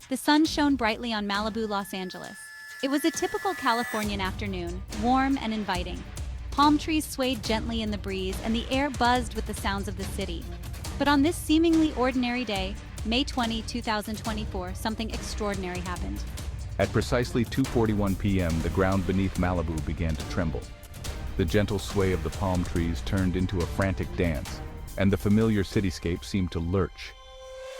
The sun shone brightly on Malibu, Los Angeles. It was a typical Californian afternoon, warm and inviting. Palm trees swayed gently in the breeze, and the air buzzed with the sounds of the city. But on this seemingly ordinary day, May 20, 2024, something extraordinary happened. At precisely 2:41 p.m., the ground beneath Malibu began to tremble. The gentle sway of the palm trees turned into a frantic dance, and the familiar cityscape seemed to lurch.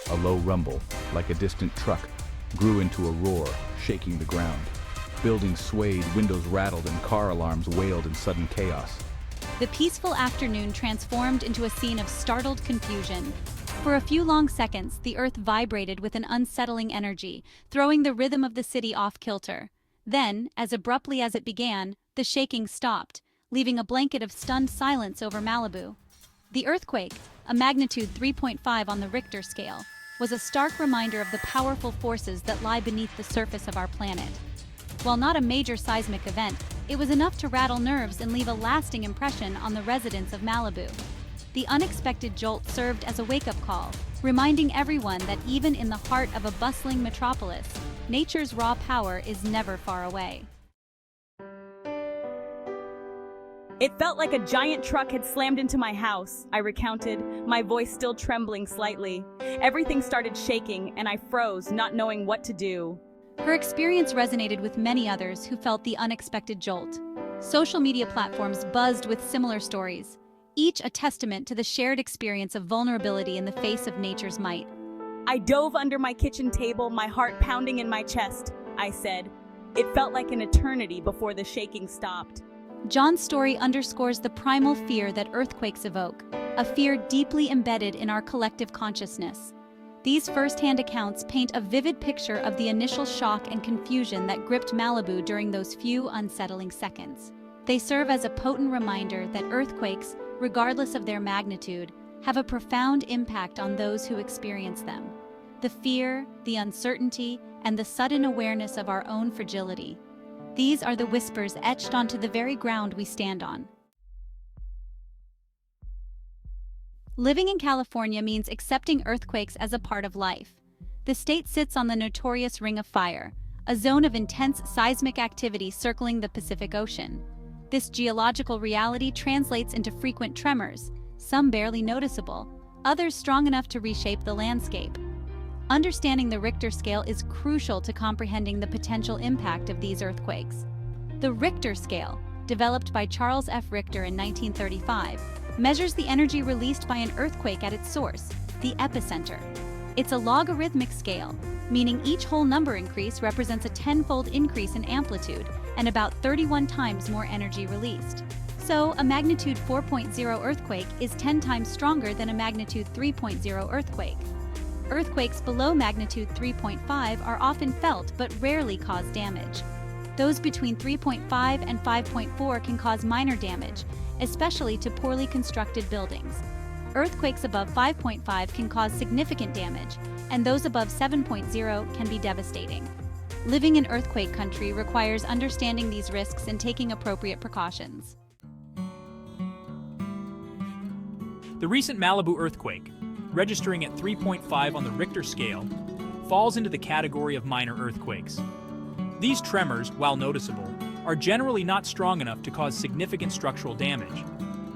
A low rumble, like a distant truck, grew into a roar, shaking the ground. Buildings swayed, windows rattled, and car alarms wailed in sudden chaos. The peaceful afternoon transformed into a scene of startled confusion. For a few long seconds, the earth vibrated with an unsettling energy, throwing the rhythm of the city off kilter. Then, as abruptly as it began, the shaking stopped, leaving a blanket of stunned silence over Malibu. The earthquake, a magnitude 3.5 on the Richter scale, was a stark reminder of the powerful forces that lie beneath the surface of our planet. While not a major seismic event, it was enough to rattle nerves and leave a lasting impression on the residents of Malibu. The unexpected jolt served as a wake-up call, reminding everyone that even in the heart of a bustling metropolis, nature's raw power is never far away. It felt like a giant truck had slammed into my house, I recounted, my voice still trembling slightly. Everything started shaking, and I froze, not knowing what to do. Her experience resonated with many others who felt the unexpected jolt. Social media platforms buzzed with similar stories, each a testament to the shared experience of vulnerability in the face of nature's might. I dove under my kitchen table, my heart pounding in my chest, I said. It felt like an eternity before the shaking stopped. John's story underscores the primal fear that earthquakes evoke, a fear deeply embedded in our collective consciousness. These first-hand accounts paint a vivid picture of the initial shock and confusion that gripped Malibu during those few unsettling seconds. They serve as a potent reminder that earthquakes, regardless of their magnitude, have a profound impact on those who experience them. The fear, the uncertainty, and the sudden awareness of our own fragility. These are the whispers etched onto the very ground we stand on. Living in California means accepting earthquakes as a part of life. The state sits on the notorious Ring of Fire, a zone of intense seismic activity circling the Pacific Ocean. This geological reality translates into frequent tremors, some barely noticeable, others strong enough to reshape the landscape. Understanding the Richter scale is crucial to comprehending the potential impact of these earthquakes. The Richter scale, developed by Charles F. Richter in 1935, measures the energy released by an earthquake at its source, the epicenter. It's a logarithmic scale, meaning each whole number increase represents a tenfold increase in amplitude and about 31 times more energy released. So, a magnitude 4.0 earthquake is 10 times stronger than a magnitude 3.0 earthquake. Earthquakes below magnitude 3.5 are often felt but rarely cause damage. Those between 3.5 and 5.4 can cause minor damage, especially to poorly constructed buildings. Earthquakes above 5.5 can cause significant damage, and those above 7.0 can be devastating. Living in earthquake country requires understanding these risks and taking appropriate precautions. The recent Malibu earthquake, registering at 3.5 on the Richter scale, falls into the category of minor earthquakes. These tremors, while noticeable, are generally not strong enough to cause significant structural damage.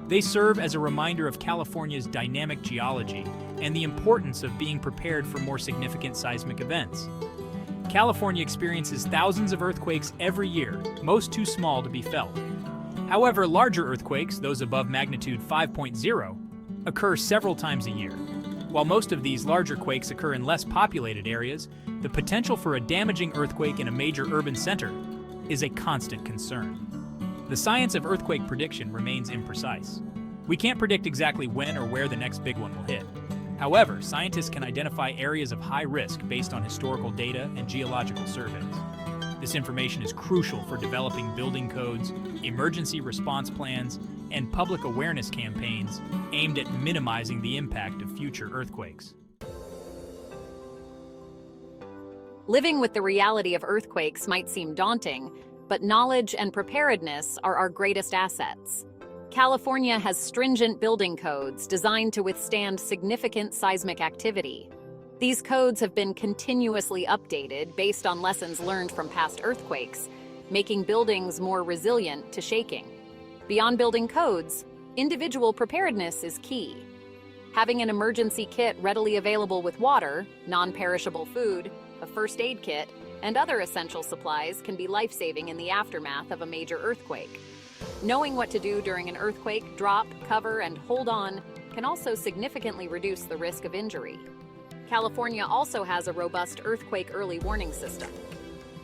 They serve as a reminder of California's dynamic geology and the importance of being prepared for more significant seismic events. California experiences thousands of earthquakes every year, most too small to be felt. However, larger earthquakes, those above magnitude 5.0, occur several times a year. While most of these larger quakes occur in less populated areas, the potential for a damaging earthquake in a major urban center is a constant concern. The science of earthquake prediction remains imprecise. We can't predict exactly when or where the next big one will hit. However, scientists can identify areas of high risk based on historical data and geological surveys. This information is crucial for developing building codes, emergency response plans, and public awareness campaigns aimed at minimizing the impact of future earthquakes. Living with the reality of earthquakes might seem daunting, but knowledge and preparedness are our greatest assets. California has stringent building codes designed to withstand significant seismic activity. These codes have been continuously updated based on lessons learned from past earthquakes, making buildings more resilient to shaking. Beyond building codes, individual preparedness is key. Having an emergency kit readily available with water, non-perishable food, a first aid kit, and other essential supplies can be life-saving in the aftermath of a major earthquake. Knowing what to do during an earthquake, drop, cover, and hold on can also significantly reduce the risk of injury. California also has a robust earthquake early warning system.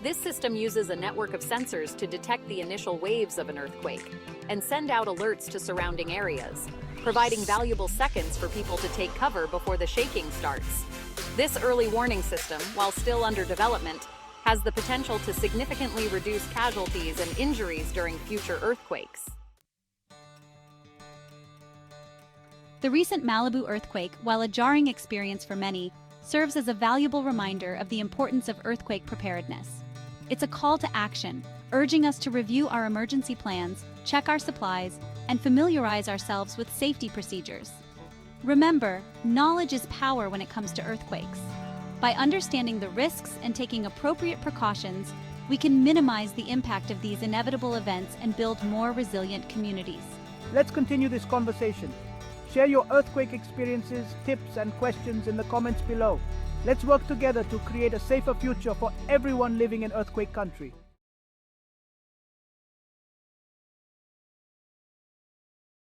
This system uses a network of sensors to detect the initial waves of an earthquake and send out alerts to surrounding areas, providing valuable seconds for people to take cover before the shaking starts. This early warning system, while still under development, has the potential to significantly reduce casualties and injuries during future earthquakes. The recent Malibu earthquake, while a jarring experience for many, serves as a valuable reminder of the importance of earthquake preparedness. It's a call to action, urging us to review our emergency plans, check our supplies, and familiarize ourselves with safety procedures. Remember, knowledge is power when it comes to earthquakes. By understanding the risks and taking appropriate precautions, we can minimize the impact of these inevitable events and build more resilient communities. Let's continue this conversation. Share your earthquake experiences, tips, and questions in the comments below. Let's work together to create a safer future for everyone living in earthquake country.